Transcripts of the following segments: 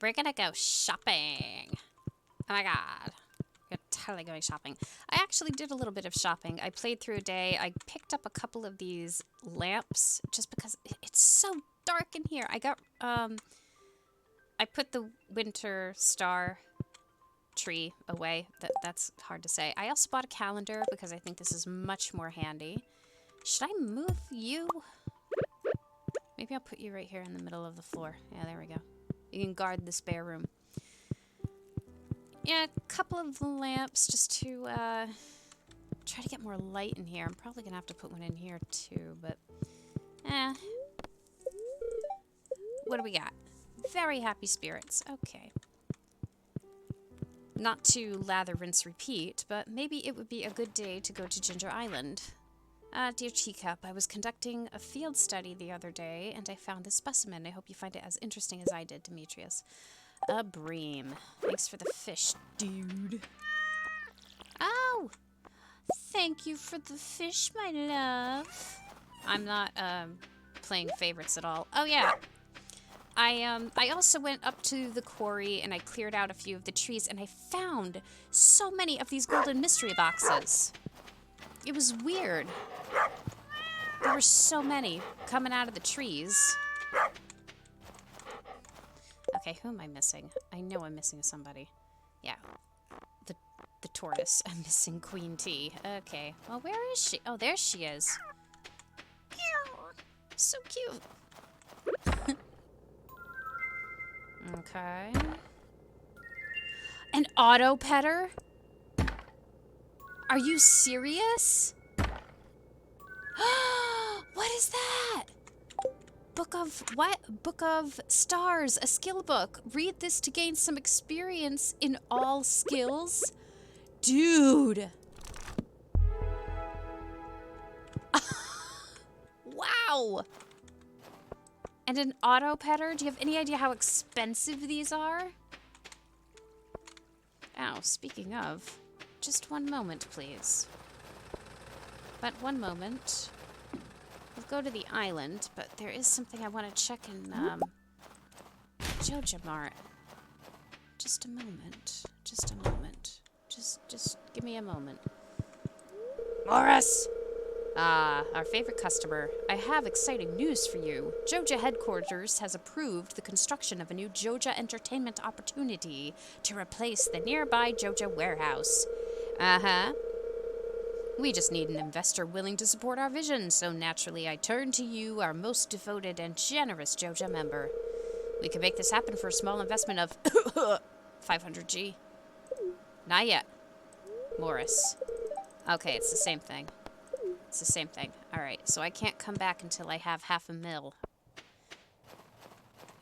We're gonna go shopping. Oh my god. We're totally going shopping. I actually did a little bit of shopping. I played through a day. I picked up a couple of these lamps just because it's so dark in here. I got, I put the winter star tree away. That's hard to say. I also bought a calendar because I think this is much more handy. Should I move you? Maybe I'll put you right here in the middle of the floor. Yeah, there we go. You can guard the spare room. Yeah, a couple of lamps just to try to get more light in here. I'm probably going to have to put one in here too, but what do we got? Very happy spirits. Okay. Not to lather, rinse, repeat, but maybe it would be a good day to go to Ginger Island. Dear Teacup, I was conducting a field study the other day, and I found this specimen. I hope you find it as interesting as I did, Demetrius. A bream. Thanks for the fish, dude. Oh! Thank you for the fish, my love. I'm not, playing favorites at all. Oh, yeah. I also went up to the quarry, and I cleared out a few of the trees, and I found so many of these golden mystery boxes. It was weird. There were so many coming out of the trees. Okay, who am I missing? I know I'm missing somebody. Yeah. The tortoise. I'm missing Queen Tea. Okay. Well, where is she? Oh, there she is. So cute. Okay. An auto petter? Are you serious? What is that? Book of what? Book of Stars, a skill book. Read this to gain some experience in all skills. Dude. Wow. And an auto petter? Do you have any idea how expensive these are? Oh, speaking of, just one moment, please. But one moment. We'll go to the island, but there is something I want to check in, Judgement. Just a moment. Just a moment. Just give me a moment. Morris! Ah, our favorite customer. I have exciting news for you. Joja headquarters has approved the construction of a new Joja entertainment opportunity to replace the nearby Joja warehouse. Uh-huh. We just need an investor willing to support our vision, so naturally I turn to you, our most devoted and generous Joja member. We can make this happen for a small investment of 500G. Not yet. Morris. Okay, it's the same thing. It's the same thing. Alright, so I can't come back until I have $500,000.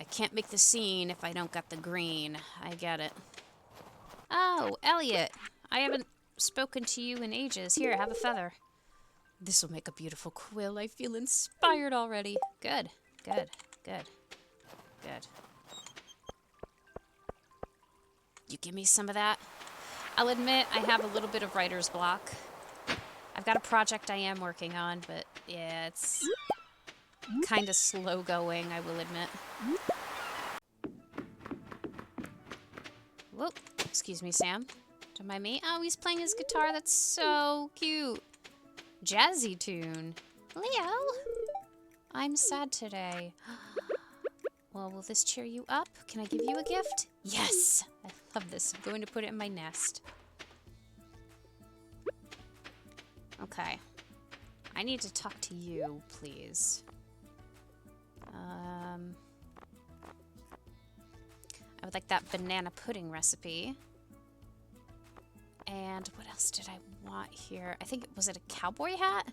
I can't make the scene if I don't got the green. I get it. Oh, Elliot. I haven't spoken to you in ages. Here, have a feather. This will make a beautiful quill. I feel inspired already. Good, good, good, good. You give me some of that? I'll admit I have a little bit of writer's block. I've got a project I am working on, but yeah, it's kind of slow going, I will admit. Whoa, excuse me, Sam. Don't mind me. Oh, he's playing his guitar. That's so cute. Jazzy tune. Leo, I'm sad today. Well, will this cheer you up? Can I give you a gift? Yes! I love this. I'm going to put it in my nest. Okay. I need to talk to you, please. I would like that banana pudding recipe. And what else did I want here? I think, was it a cowboy hat?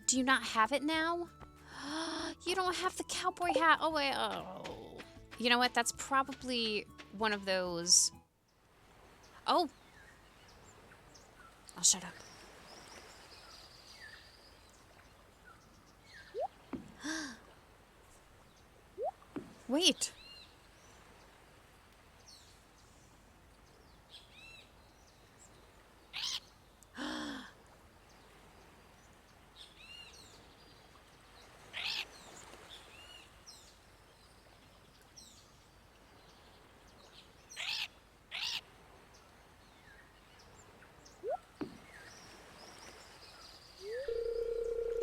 Do you not have it now? You don't have the cowboy hat. Oh, wait. Oh. You know what? That's probably one of those. Oh. I'll shut up. Wait.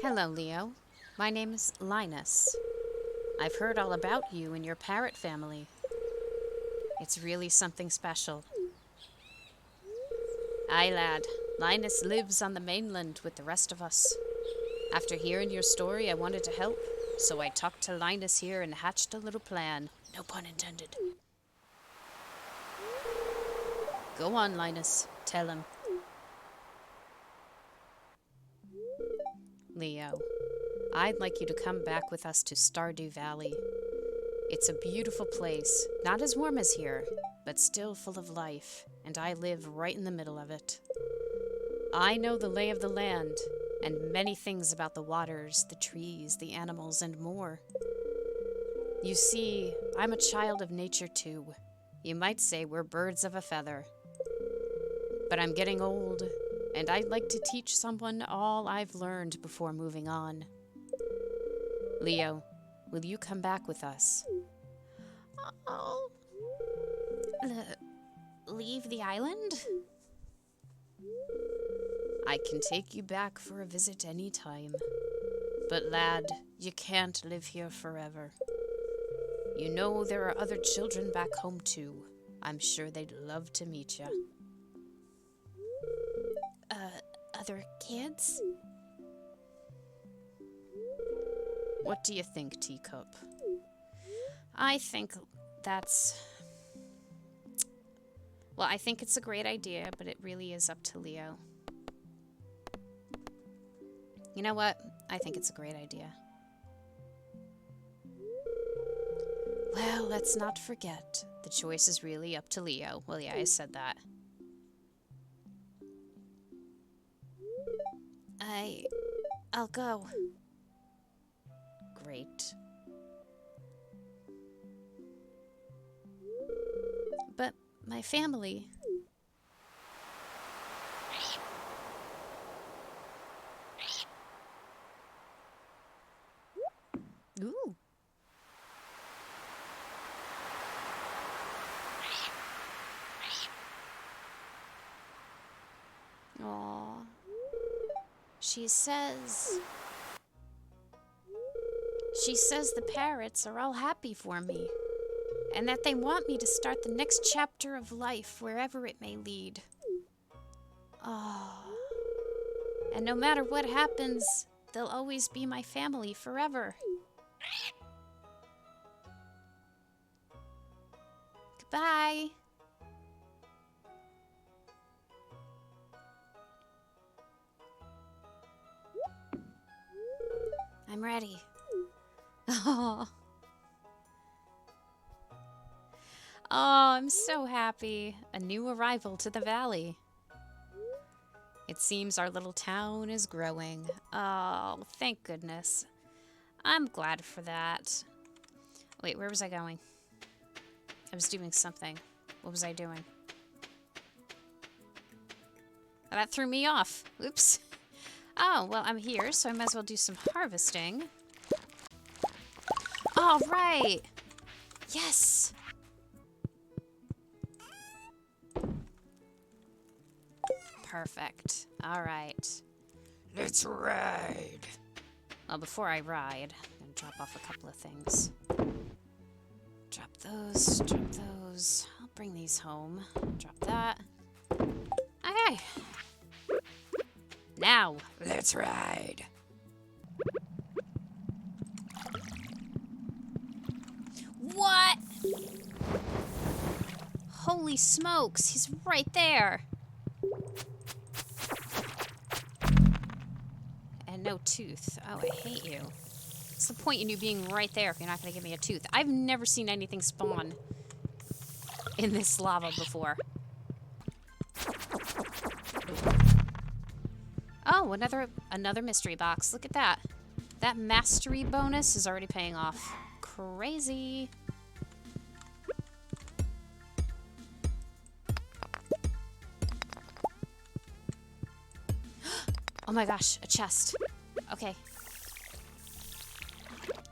Hello, Leo. My name is Linus. I've heard all about you and your parrot family. It's really something special. Aye, lad. Linus lives on the mainland with the rest of us. After hearing your story, I wanted to help, so I talked to Linus here and hatched a little plan. No pun intended. Go on, Linus. Tell him. Leo, I'd like you to come back with us to Stardew Valley. It's a beautiful place, not as warm as here, but still full of life, and I live right in the middle of it. I know the lay of the land, and many things about the waters, the trees, the animals, and more. You see, I'm a child of nature too. You might say we're birds of a feather. But I'm getting old, and I'd like to teach someone all I've learned before moving on. Leo, will you come back with us? Oh. Leave the island? I can take you back for a visit any time. But lad, you can't live here forever. You know there are other children back home too. I'm sure they'd love to meet you. Other kids? What do you think, Teacup? I think that's... Well, I think it's a great idea, but it really is up to Leo. You know what? I think it's a great idea. Well, let's not forget, the choice is really up to Leo. Well, yeah, I said that. I'll go. Great. But my family... Ooh. Aww. She says the parrots are all happy for me, and that they want me to start the next chapter of life wherever it may lead. Oh. And no matter what happens, they'll always be my family forever. Goodbye. I'm ready. Oh. Oh, I'm so happy. A new arrival to the valley. It seems our little town is growing. Oh, thank goodness. I'm glad for that. Wait, where was I going? I was doing something. What was I doing? Oh, that threw me off. Oops. Oh, well, I'm here, so I might as well do some harvesting. All right. Yes. Perfect. All right. Let's ride. Well, before I ride, I'm going to drop off a couple of things. Drop those, drop those. I'll bring these home. Drop that. Okay. Now, let's ride. What? Holy smokes, he's right there. And no tooth. Oh, I hate you. What's the point in you being right there if you're not going to give me a tooth? I've never seen anything spawn in this lava before. Oh, another mystery box. Look at that. That mastery bonus is already paying off. Crazy. Oh my gosh, a chest. Okay.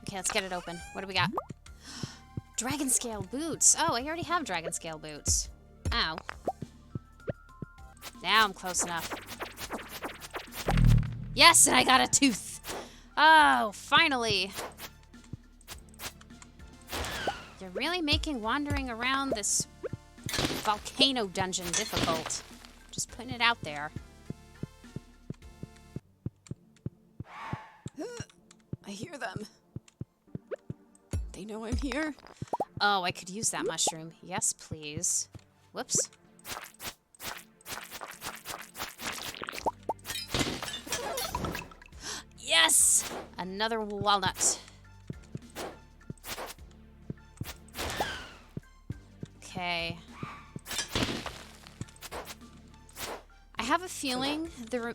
Okay, let's get it open. What do we got? Dragon scale boots. Oh, I already have dragon scale boots. Ow. Now I'm close enough. Yes, and I got a tooth. Oh, finally. You're really making wandering around this volcano dungeon difficult. Just putting it out there. I hear them. They know I'm here. Oh, I could use that mushroom. Yes, please. Whoops. Yes! Another walnut. Okay. I have a feeling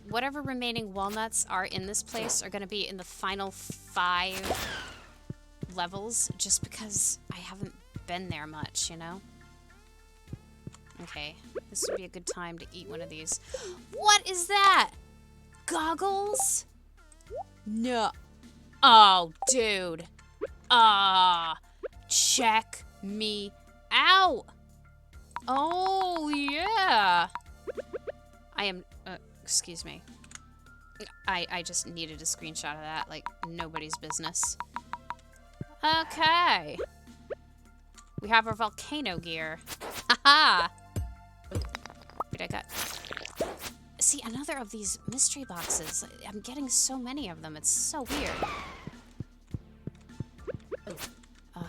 whatever remaining walnuts are in this place are going to be in the final 5 levels, just because I haven't been there much, you know? Okay, this would be a good time to eat one of these. What is that? Goggles? No. Oh, dude. Check me out. Oh, yeah. I am, excuse me. I just needed a screenshot of that, like nobody's business. Okay. We have our volcano gear. Haha. Wait, I got... See, another of these mystery boxes. I'm getting so many of them. It's so weird. Ugh.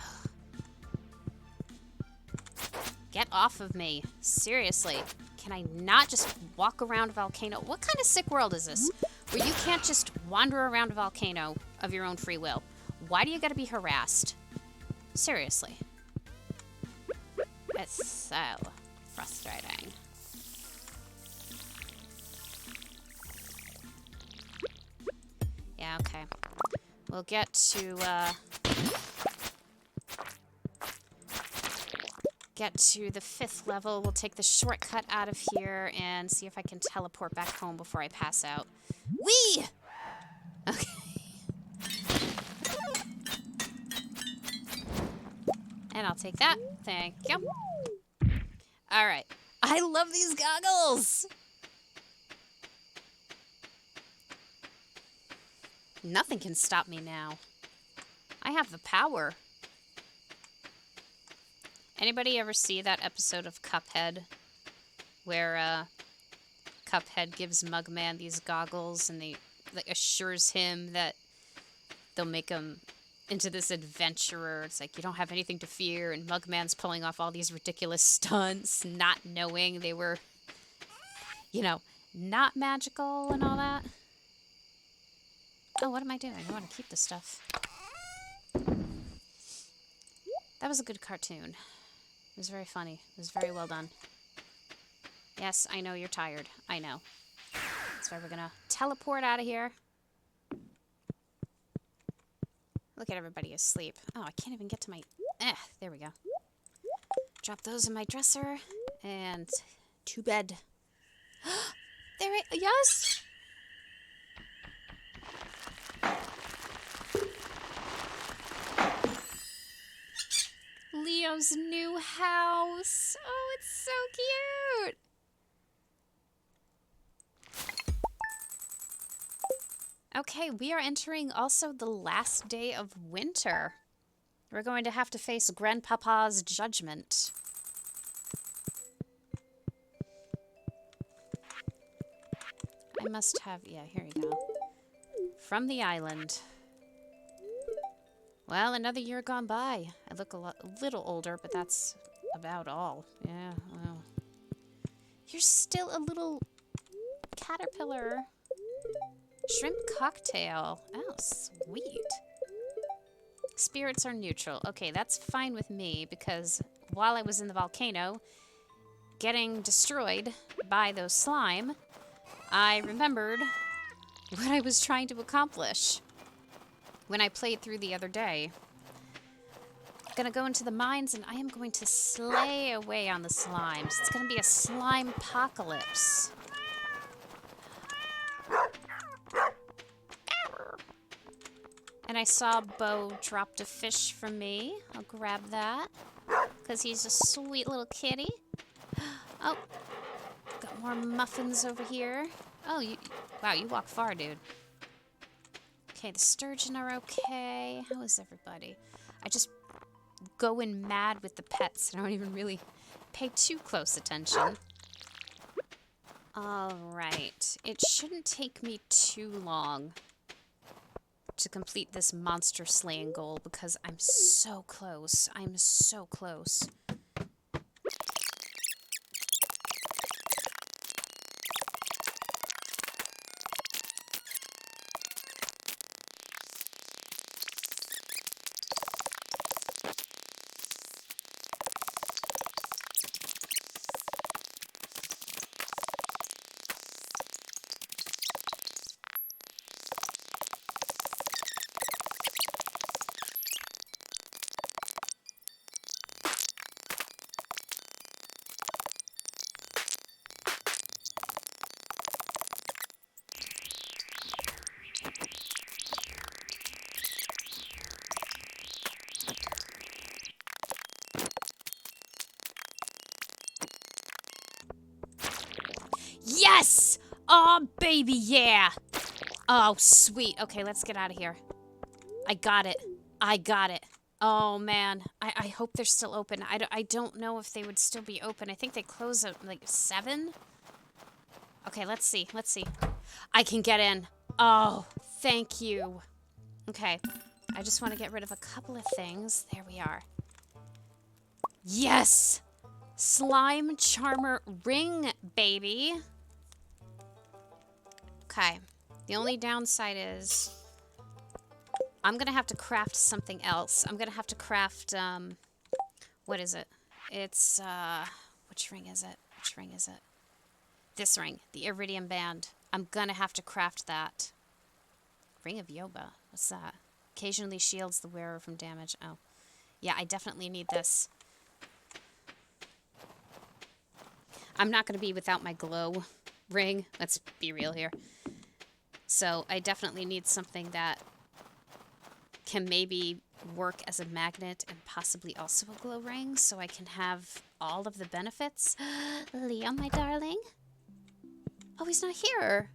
Get off of me. Seriously. Can I not just walk around a volcano? What kind of sick world is this? Where you can't just wander around a volcano of your own free will. Why do you gotta be harassed? Seriously. It's so frustrating. Yeah, okay. We'll get to the 5th level. We'll take the shortcut out of here and see if I can teleport back home before I pass out. Whee! Okay. And I'll take that. Thank you. Alright. I love these goggles! Nothing can stop me now. I have the power. Anybody ever see that episode of Cuphead where Cuphead gives Mugman these goggles and they assures him that they'll make him into this adventurer? It's like, you don't have anything to fear, and Mugman's pulling off all these ridiculous stunts, not knowing they were, you know, not magical and all that. Oh, what am I doing? I want to keep this stuff. That was a good cartoon. It was very funny. It was very well done. Yes, I know you're tired. I know. That's why we're gonna teleport out of here. Look at everybody asleep. Oh, I can't even get to my... there we go. Drop those in my dresser. And to bed. There it... Yes! Leo's new house. Oh, it's so cute. Okay, we are entering also the last day of winter. We're going to have to face Grandpapa's judgment. I must have... Yeah, here you go. From the island. Well, another year gone by. I look a little older, but that's about all. Yeah, well. You're still a little caterpillar. Shrimp cocktail. Oh, sweet. Spirits are neutral. Okay, that's fine with me, because while I was in the volcano, getting destroyed by those slime, I remembered what I was trying to accomplish when I played through the other day. I'm gonna go into the mines and I am going to slay away on the slimes. It's gonna be a Slimepocalypse. And I saw Bo dropped a fish from me. I'll grab that, because he's a sweet little kitty. Oh, got more muffins over here. Oh, wow, you walk far, dude. Okay, the sturgeon are okay. How is everybody? I just go in mad with the pets. I don't even really pay too close attention. Alright. It shouldn't take me too long to complete this monster slaying goal because I'm so close. I'm so close. Yes! Oh, baby, yeah! Oh, sweet. Okay, let's get out of here. I got it. I got it. Oh, man. I hope they're still open. I don't know if they would still be open. I think they close at, like, 7? Okay, let's see. Let's see. I can get in. Oh, thank you. Okay. I just want to get rid of a couple of things. There we are. Yes! Slime Charmer Ring, baby. Okay. The only downside is I'm going to have to craft something else. I'm going to have to craft, what is it? It's, which ring is it? Which ring is it? This ring, the Iridium Band. I'm going to have to craft that. Ring of Yoba. What's that? Occasionally shields the wearer from damage. Oh. Yeah, I definitely need this. I'm not going to be without my glow ring. Let's be real here. So I definitely need something that can maybe work as a magnet and possibly also a glow ring so I can have all of the benefits. Leo, my darling. Oh, he's not here.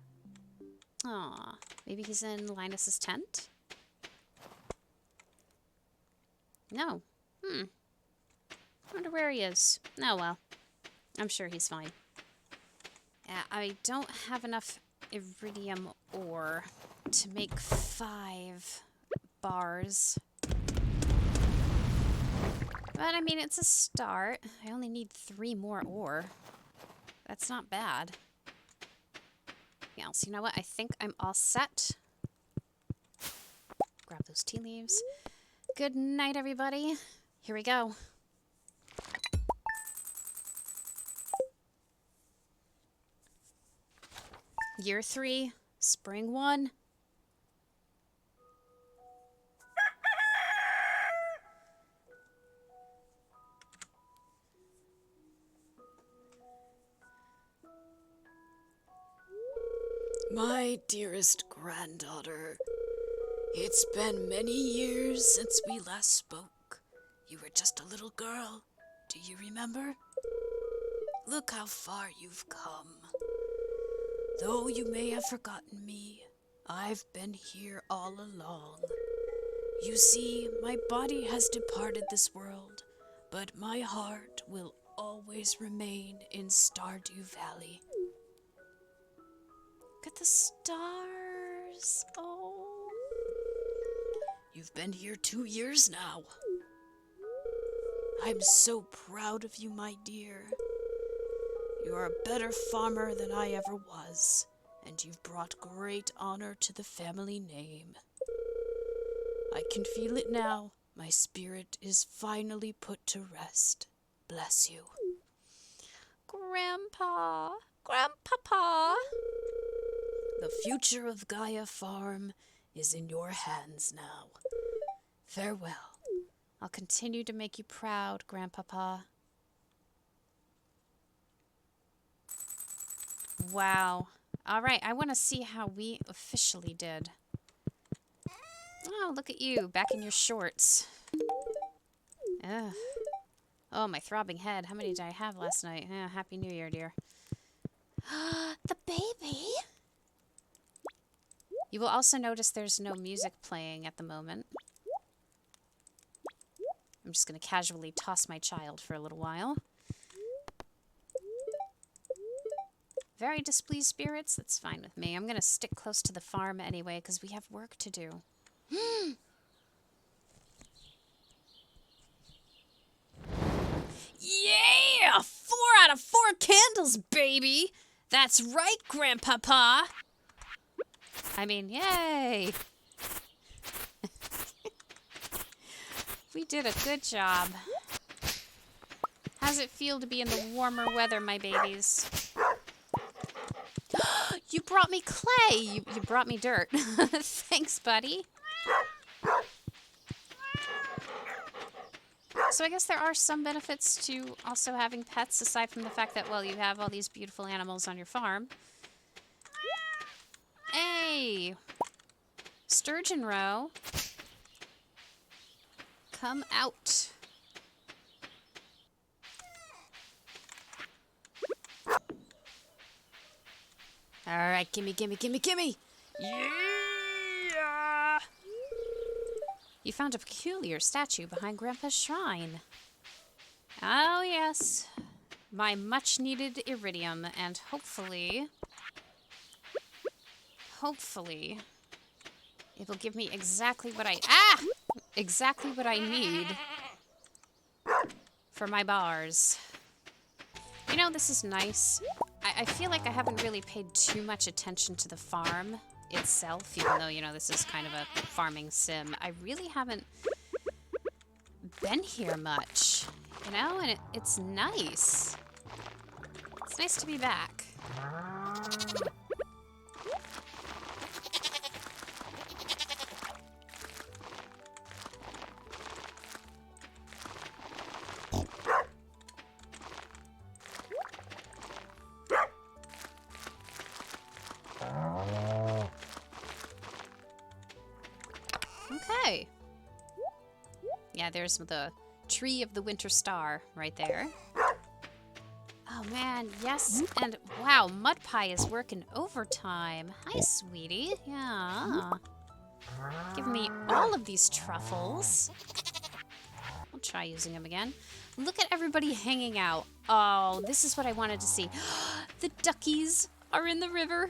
Aw, maybe he's in Linus's tent? No. I wonder where he is. Oh, well. I'm sure he's fine. I don't have enough iridium ore to make 5 bars. But, I mean, it's a start. I only need 3 more ore. That's not bad. Else, you know what? I think I'm all set. Grab those tea leaves. Good night, everybody. Here we go. Year 3, Spring 1. My dearest granddaughter, it's been many years since we last spoke. You were just a little girl. Do you remember? Look how far you've come. Though you may have forgotten me, I've been here all along. You see, my body has departed this world, but my heart will always remain in Stardew Valley. Look at the stars. Oh. You've been here 2 years now. I'm so proud of you, my dear. You're a better farmer than I ever was, and you've brought great honor to the family name. I can feel it now. My spirit is finally put to rest. Bless you. Grandpa. Grandpapa. The future of Gaia Farm is in your hands now. Farewell. I'll continue to make you proud, Grandpapa. Wow. All right, I want to see how we officially did. Oh, look at you, back in your shorts. Ugh. Oh, my throbbing head. How many did I have last night? Happy New Year, dear. The baby? You will also notice there's no music playing at the moment. I'm just going to casually toss my child for a little while. Very displeased spirits? That's fine with me. I'm going to stick close to the farm anyway because we have work to do. Yeah! 4 out of 4 candles, baby! That's right, Grandpapa! I mean, yay! We did a good job. How's it feel to be in the warmer weather, my babies? You brought me clay! You brought me dirt. Thanks, buddy. So I guess there are some benefits to also having pets, aside from the fact that, well, you have all these beautiful animals on your farm. Hey! Sturgeon row. Come out. Alright, gimme, gimme, gimme, gimme! Yeah! You found a peculiar statue behind Grandpa's shrine. Oh, yes. My much-needed iridium, and hopefully, it will give me exactly what exactly what I need for my bars. You know, this is nice. I feel like I haven't really paid too much attention to the farm itself, even though, you know, this is kind of a farming sim. I really haven't been here much, you know, and it's nice. It's nice to be back. Okay. Yeah, there's the tree of the winter star right there. Oh man, yes, and wow, Mud Pie is working overtime. Hi, sweetie. Yeah. Give me all of these truffles. I'll try using them again. Look at everybody hanging out. Oh, this is what I wanted to see. The duckies are in the river.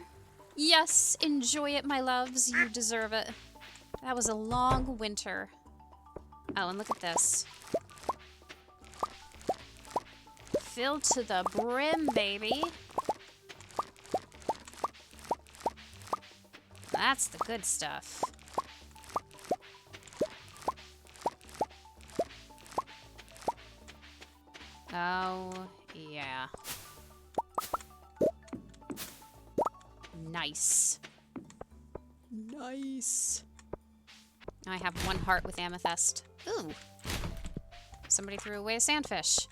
Yes, enjoy it, my loves. You deserve it. That was a long winter. Oh, and look at this. Filled to the brim, baby. That's the good stuff. Oh, yeah. Nice. Nice. I have 1 heart with amethyst. Ooh. Somebody threw away a sandfish.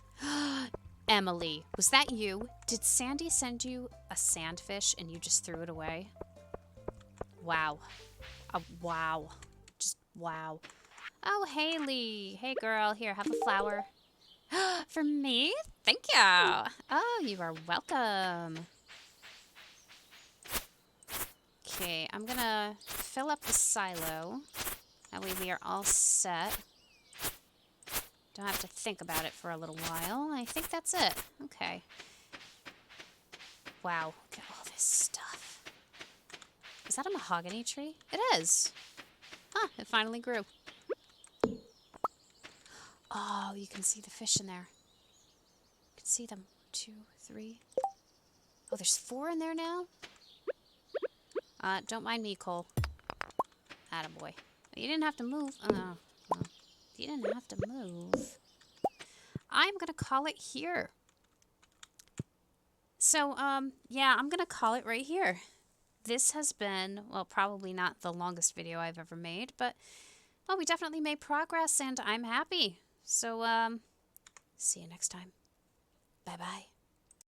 Emily, was that you? Did Sandy send you a sandfish and you just threw it away? Wow. Wow. Just wow. Oh, Haley. Hey, girl. Here, have a flower. For me? Thank you. Oh, you are welcome. Okay, I'm gonna fill up the silo. That way we are all set. Don't have to think about it for a little while. I think that's it. Okay. Wow, look at all this stuff. Is that a mahogany tree? It is. Huh, it finally grew. Oh, you can see the fish in there. You can see them. 2, 3. Oh, there's 4 in there now? Don't mind me, Cole. Attaboy. You didn't have to move. Oh, well, you didn't have to move. I'm gonna call it here. So, yeah, I'm gonna call it right here. This has been, well, probably not the longest video I've ever made, but, well, we definitely made progress, and I'm happy. So, see you next time. Bye-bye.